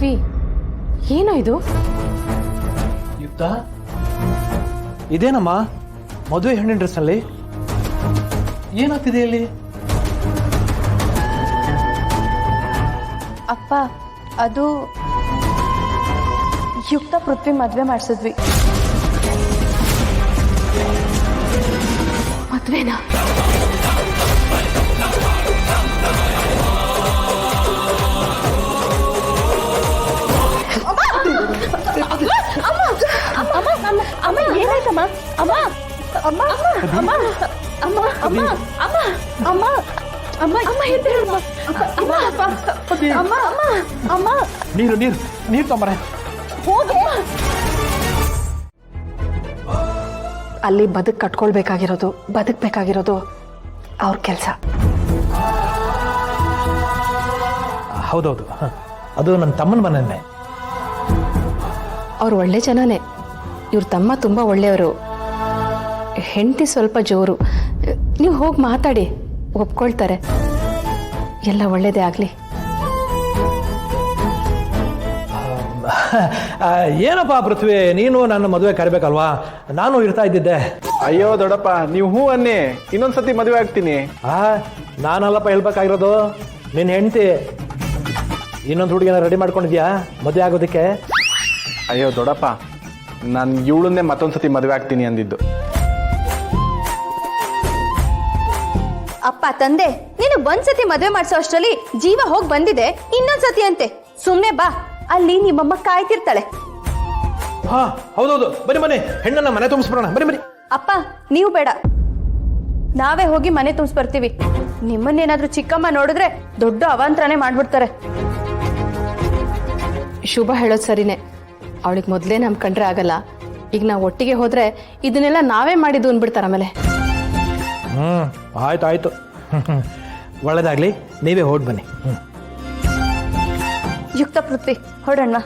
ಪೃಥ್ವಿ, ಏನೋ ಇದು? ಯುಕ್ತ, ಇದೇನಮ್ಮ ಮದುವೆ ಹೆಣ್ಣಿನ ಡ್ರೆಸ್ಸಲ್ಲಿ? ಏನಾಗ್ತಿದೆ ಇಲ್ಲಿ? ಅಪ್ಪ, ಅದು ಯುಕ್ತ ಪೃಥ್ವಿ ಮದುವೆ ಮಾಡಿಸಿದ್ವಿ. ಮದುವೆನಾ? ಅಮ್ಮ ಏನಾಯ್ತಮ್ಮ? ಅಮ್ಮ ಅಮ್ಮ ಅಮ್ಮ ಅಮ್ಮ ಅಮ್ಮ ಅಮ್ಮ ಅಮ್ಮ ಅಮ್ಮ ಅಮ್ಮ ಎದ್ದೇಳಮ್ಮ. ಅಮ್ಮ ಅಮ್ಮ ಅಮ್ಮ ಅಮ್ಮ ನೀರು ನೀರು ನೀರು ತೊಂಬರೆ. ಹೋಗೆ. ಅಲ್ಲಿ ಕಟ್ಕೊಳ್ಬೇಕಾಗಿರೋದು, ಬದುಕಬೇಕಾಗಿರೋದು ಅವ್ರ ಕೆಲಸ. ಹೌದೌದು, ಅದು ನನ್ನ ತಮ್ಮನ ಮನೆಯನ್ನೇ. ಅವ್ರು ಒಳ್ಳೆ ಜನನೇ. ಇವ್ರ ತಮ್ಮ ತುಂಬ ಒಳ್ಳೆಯವರು, ಹೆಂಡತಿ ಸ್ವಲ್ಪ ಜೋರು. ನೀವು ಹೋಗಿ ಮಾತಾಡಿ, ಒಪ್ಕೊಳ್ತಾರೆ. ಎಲ್ಲ ಒಳ್ಳೇದೇ ಆಗಲಿ. ಏನಪ್ಪ ಪೃಥ್ವಿ, ನೀನು ನನ್ನ ಮದುವೆ ಕರಿಬೇಕಲ್ವಾ? ನಾನು ಇರ್ತಾ ಇದ್ದಿದ್ದೆ. ಅಯ್ಯೋ ದೊಡ್ಡಪ್ಪ, ನೀವು ಹೂ ಅನ್ನಿ, ಇನ್ನೊಂದ್ಸತಿ ಮದುವೆ ಆಗ್ತೀನಿ. ನಾನಲ್ಲಪ್ಪ ಹೇಳ್ಬೇಕಾಗಿರೋದು, ನಿನ್ನ ಹೆಂಡತಿ. ಇನ್ನೊಂದು ಹುಡುಗಿನ ರೆಡಿ ಮಾಡ್ಕೊಂಡಿದ್ಯಾ ಮದುವೆ ಆಗೋದಕ್ಕೆ? ಅಯ್ಯೋ ದೊಡ್ಡಪ್ಪ, ನಾನು ಇವಳನ್ನೇ ಮತ್ತೊಂದ್ಸತಿ ಮದುವೆ ಆಗ್ತೀನಿ ಅಂದಿದ್ದು. ಅಪ್ಪ ತಂದೆ, ನೀನು ಒಂದ್ಸತಿ ಮದುವೆ ಮಾಡಿಸೋ ಅಷ್ಟರಲ್ಲಿ ಜೀವ ಹೋಗಿ ಬಂದಿದೆ, ಇನ್ನೊಂದ್ಸತಿ ಅಂತೆ. ಸುಮ್ನೆ ಬಾ, ಅಲ್ಲಿ ನಿಮ್ಮಮ್ಮ ಕಾಯ್ತಿರ್ತಾಳೆ. ಹಾ ಹೌದೌದು, ಬನ್ನಿ ಬನ್ನಿ, ಹೆಣ್ಣನ್ನ ಮನೆ ತುಂಬಿಸ್ಬಿಡೋಣ. ಬನ್ನಿ ಬನ್ನಿ. ಅಪ್ಪ ನೀವು ಬೇಡ, ನಾವೇ ಹೋಗಿ ಮನೆ ತುಂಬಿಸ್ಬರ್ತೀವಿ. ನಿಮ್ಮನ್ನೇನಾದ್ರೂ ಚಿಕ್ಕಮ್ಮ ನೋಡಿದ್ರೆ ದೊಡ್ಡ ಅವಾಂತರನೇ ಮಾಡ್ಬಿಡ್ತಾರೆ. ಶುಭ ಹೇಳೋದು ಸರಿನೇ. ಅವಳಿಗೆ ಮೊದಲೇ ನಂಬ್ಕೊಂಡ್ರೆ ಆಗಲ್ಲ. ಈಗ ನಾವು ಒಟ್ಟಿಗೆ ಹೋದ್ರೆ ಇದನ್ನೆಲ್ಲ ನಾವೇ ಮಾಡಿದ್ದು ಅಂದ್ಬಿಡ್ತಾರೆ ಆಮೇಲೆ. ಆಯ್ತು ಆಯ್ತು, ಒಳ್ಳೇದಾಗ್ಲಿ, ನೀವೇ ಹೊರಟು ಬನ್ನಿ. ಯುಕ್ತ ಪೃಥ್ವಿ, ಹೊರಡಣ್ಣ.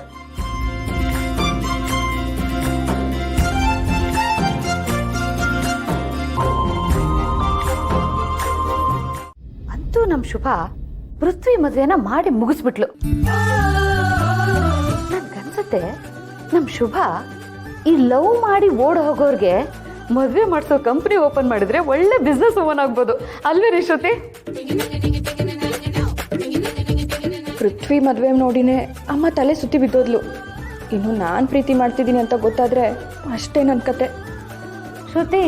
ಅಂತೂ ನಮ್ ಶುಭ ಪೃಥ್ವಿ ಮದ್ವೆನ ಮಾಡಿ ಮುಗಿಸ್ಬಿಟ್ಲು. ನನ್ಗನ್ಸತ್ತೆ ನಮ್ ಶುಭ ಈ ಲವ್ ಮಾಡಿ ಓಡ್ ಹೋಗೋರ್ಗೆ ಮದ್ವೆ ಮಾಡಿಸೋ ಕಂಪ್ನಿ ಓಪನ್ ಮಾಡಿದ್ರೆ ಒಳ್ಳೆ ಬಿಸ್ನೆಸ್ ಓಪನ್ ಆಗ್ಬೋದು, ಅಲ್ವೇ ರೀ ಶ್ರುತಿ? ಪೃಥ್ವಿ ಮದುವೆ ನೋಡಿನೇ ಅಮ್ಮ ತಲೆ ಸುತ್ತಿ ಬಿದ್ದೋದ್ಲು. ಇನ್ನು ನಾನು ಪ್ರೀತಿ ಮಾಡ್ತಿದ್ದೀನಿ ಅಂತ ಗೊತ್ತಾದ್ರೆ ಅಷ್ಟೇ ನನ್ನ ಕತೆ. ಶ್ರುತಿ,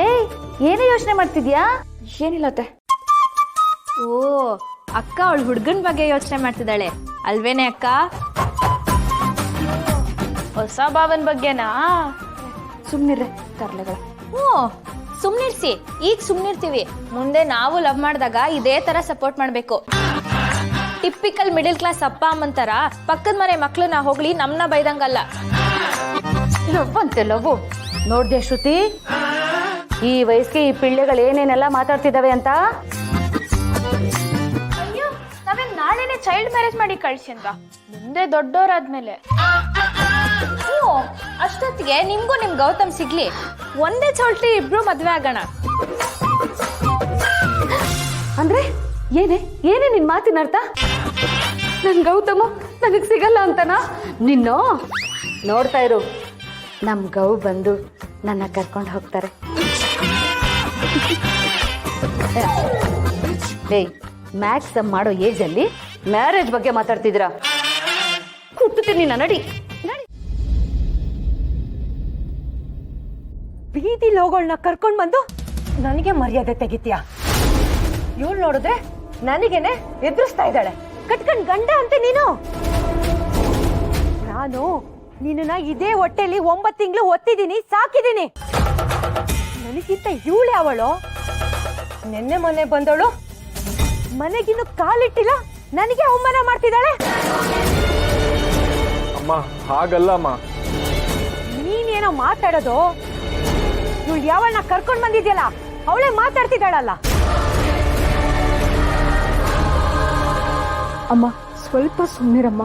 ಏಯ್ ಏನೇ ಯೋಚನೆ ಮಾಡ್ತಿದ್ಯಾ? ಏನಿಲ್ಲತ್ತೆ. ಓ ಅಕ್ಕ ಅವಳು ಹುಡ್ಗನ್ ಬಗ್ಗೆ ಯೋಚನೆ ಮಾಡ್ತಿದ್ದಾಳೆ ಅಲ್ವೇನೆ ಅಕ್ಕ? ಹೊಸ ಭಾವನ್ ಬಗ್ಗೆನಾ? ಸುಮ್ಮನಿರ್ರೆ ತರ್ಲೆಗಳ. ಹ್ಞೂ ಸುಮ್ನಿರ್ಸಿ, ಈಗ ಸುಮ್ನಿರ್ತೀವಿ. ಮುಂದೆ ನಾವು ಲವ್ ಮಾಡಿದಾಗ ಇದೇ ತರ ಸಪೋರ್ಟ್ ಮಾಡ್ಬೇಕು. ಟಿಪಿಕಲ್ ಮಿಡಿಲ್ ಕ್ಲಾಸ್ ಅಪ್ಪ ಅಮ್ಮಂತರ ಪಕ್ಕದ ಮನೆ ಮಕ್ಳನ್ನ ಹೋಗ್ಲಿ ನಮ್ನ ಬೈದಂಗಲ್ಲ. ಲವ್ ಅಂತೆ ಲವ್. ನೋಡ್ದೆ ಶ್ರುತಿ, ಈ ವಯಸ್ಸಿಗೆ ಈ ಪಿಳ್ಳೆಗಳು ಏನೇನೆಲ್ಲ ಮಾತಾಡ್ತಿದ್ದಾವೆ ಅಂತ. ಅಯ್ಯೋ, ನಾವೇನ್ ನಾಳೆನೆ ಚೈಲ್ಡ್ ಮ್ಯಾರೇಜ್ ಮಾಡಿ ಕಳ್ಸಿ ಅಂತ? ಮುಂದೆ ದೊಡ್ಡೋರಾದ್ಮೇಲೆ. ಹ್ಞೂ, ಅಷ್ಟೊತ್ತಿಗೆ ನಿಮ್ಗೂ ನಿಮ್ ಗೌತಮ್ ಸಿಗ್ಲಿ, ಒಂದೇ ಚೌಲ್ಟಿ ಇಬ್ರು ಮದ್ವೆ ಆಗೋಣ. ಅಂದ್ರೆ ಏನೇ ಏನೇ ನಿನ್ ಮಾತಿನ ಅರ್ಥ? ನನ್ ಗೌತಮ ನನಗ್ ಸಿಗಲ್ಲ ಅಂತನಾ? ನಿನ್ನು ನೋಡ್ತಾ ಇರು, ನಮ್ ಗೌ ಬಂದು ನನ್ನ ಕರ್ಕೊಂಡು ಹೋಗ್ತಾರೆ. ಏಯ್, ಮ್ಯಾಕ್ಸ್ ಮಾಡೋ ಏಜ್ ಅಲ್ಲಿ ಮ್ಯಾರೇಜ್ ಬಗ್ಗೆ ಮಾತಾಡ್ತಿದ್ದೀರಾ? ಕುಟ್ಟುತ್ತೀನಿ ನಡಿ ನಡಿ. ಬೀದಿ ಲೋಗಳನ್ನ ಕರ್ಕೊಂಡ್ ಬಂದು ನನಗೆ ಮರ್ಯಾದೆ ತೆಗಿತೀಯಾ? ಇವಳು ನೋಡಿದ್ರೆ ನನಗೇನೆ ಎದುರಿಸ್ತಾ ಇದ್ದಾಳೆ. ಕಟ್ಕೊಂಡ್ ಗಂಡ ಅಂತೆ ನೀನು. ನಾನು ನಿನ್ನ ಇದೇ ಹೊಟ್ಟೆಲಿ 9 ತಿಂಗಳು ಒತ್ತಿದ್ದೀನಿ, ಸಾಕಿದ್ದೀನಿ. ನನಗಿಂತ ಇವಳೆ ಅವಳು. ನೆನ್ನೆ ಮೊನ್ನೆ ಬಂದವಳು ಮನೆಗಿನ್ನು ಕಾಲಿಟ್ಟಿಲ್ಲ, ನನಗೆ ಅವಮಾನ ಮಾಡ್ತಿದ್ದಾಳೆ. ಅಮ್ಮ ಹಾಗಲ್ಲ ಅಮ್ಮ. ನೀನೇನೋ ಮಾತಾಡೋದು? ಇವಳು ಯಾವಳನ್ನ ಕರ್ಕೊಂಡ್ ಬಂದಿದ್ಯಲ್ಲ ಅವಳೇ ಮಾತಾಡ್ತಿದ್ದಾಳಲ್ಲ. ಅಮ್ಮ ಸ್ವಲ್ಪ ಸುಮ್ಮನಿರಮ್ಮ.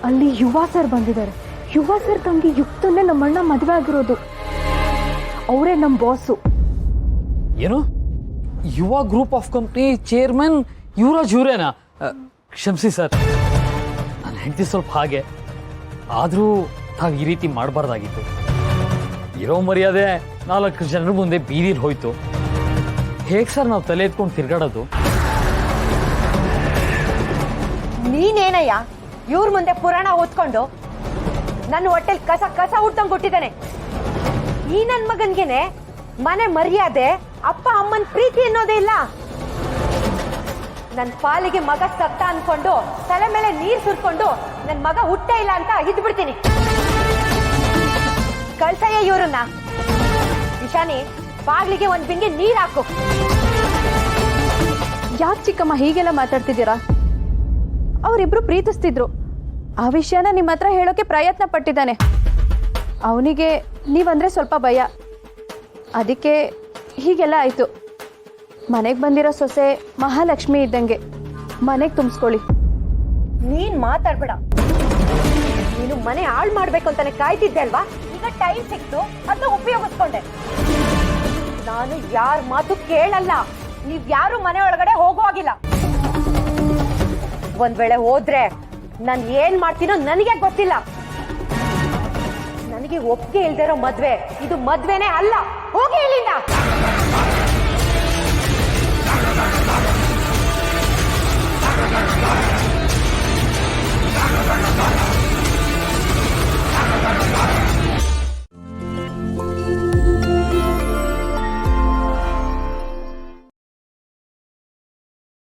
ಅಲ್ಲಿ ಯುವ ಸರ್ ಬಂದಿದ್ದಾರೆ. ಯುವ ಸರ್ ತಂಗಿ ಯುಕ್ತನ್ನೇ ನಮ್ಮಣ್ಣ ಮದುವೆ ಆಗಿರೋದು. ಅವರೇ ನಮ್ಮ ಬಾಸು. ಏನು Yuva group of company chairman Yuvraj ಇವರೇನಾ? ಕ್ಷಮಿಸಿ ಸರ್, ನನ್ನ ಹೆಂಡತಿ ಸ್ವಲ್ಪ ಹಾಗೆ, ಆದರೂ ನಾವು ಈ ರೀತಿ ಮಾಡಬಾರ್ದಾಗಿತ್ತು. ಇರೋ ಮರ್ಯಾದೆ 4 ಜನರ ಮುಂದೆ ಬೀದಿಲಿ ಹೋಯ್ತು. ಹೇಗೆ ಸರ್ ನಾವು ತಲೆ ಎತ್ಕೊಂಡು ತಿರ್ಗಾಡೋದು? ನೀನೇನಯ್ಯ ಇವ್ರ ಮುಂದೆ ಪುರಾಣ ಓದ್ಕೊಂಡು ನನ್ನ ಹೊಟ್ಟೆಲ್ ಕಸ ಕಸ ಹುಡ್ತಂಗ್ ಕೊಟ್ಟಿದ್ದಾನೆ. ಈ ನನ್ ಮಗನ್ಗೆನೆ ಮನೆ ಮರ್ಯಾದೆ, ಅಪ್ಪ ಅಮ್ಮನ ಪ್ರೀತಿ ಅನ್ನೋದೇ ಇಲ್ಲ. ನನ್ ಪಾಲಿಗೆ ಮಗ ಸತ್ತ ಅನ್ಕೊಂಡು ತಲೆ ಮೇಲೆ ನೀರ್ ಸುರ್ಕೊಂಡು ನನ್ ಮಗ ಹುಟ್ಟೇ ಇಲ್ಲ ಅಂತ ಇದ್ ಬಿಡ್ತೀನಿ. ಕಳ್ಸಯ್ಯ ಇವ್ರನ್ನ. ಇಶಾನಿ, ಬಾಗ್ಲಿಗೆ ಒಂದ್ ಬಿಂಗೆ ನೀರ್ ಹಾಕು. ಯಾಕೆ ಚಿಕ್ಕಮ್ಮ ಹೀಗೆಲ್ಲ ಮಾತಾಡ್ತಿದ್ದೀರಾ? ಅವರಿಬ್ರು ಪ್ರೀತಿಸ್ತಿದ್ರು. ಆ ವಿಷಯನ ನಿಮ್ಮ ಹತ್ರ ಹೇಳೋಕೆ ಪ್ರಯತ್ನ ಪಟ್ಟಿದ್ದಾನೆ. ಅವನಿಗೆ ನೀವಂದ್ರೆ ಸ್ವಲ್ಪ ಭಯ, ಅದಕ್ಕೆ ಹೀಗೆಲ್ಲ ಆಯ್ತು. ಮನೆಗೆ ಬಂದಿರೋ ಸೊಸೆ ಮಹಾಲಕ್ಷ್ಮಿ ಇದ್ದಂಗೆ, ಮನೆಗೆ ತುಂಬಿಸ್ಕೊಳ್ಳಿ. ನೀನ್ ಮಾತಾಡ್ಬೇಡ. ನೀನು ಮನೆ ಹಾಳು ಮಾಡ್ಬೇಕು ಅಂತಾನೆ ಕಾಯ್ತಿದ್ದೆ ಅಲ್ವಾ? ಈಗ ಟೈಮ್ ಸಿಕ್ತು, ಅದನ್ನ ಉಪಯೋಗಿಸ್ಕೊಂಡೆ. ನಾನು ಯಾರ ಮಾತು ಕೇಳಲ್ಲ. ನೀವ್ ಯಾರು ಮನೆ ಒಳಗಡೆ ಹೋಗುವಾಗಿಲ್ಲ. ಒಂದ್ ವೇಳೆ ಹೋದ್ರೆ ನಾನ್ ಏನ್ ಮಾಡ್ತೀನೋ ನನಗೆ ಗೊತ್ತಿಲ್ಲ. ನನಗೆ ಒಪ್ಪಿಗೆ ಇಲ್ದಿರೋ ಮದ್ವೆ ಇದು ಮದ್ವೆನೇ ಅಲ್ಲ. ಹೋಗಿ ಇಲ್ಲಿಂದ.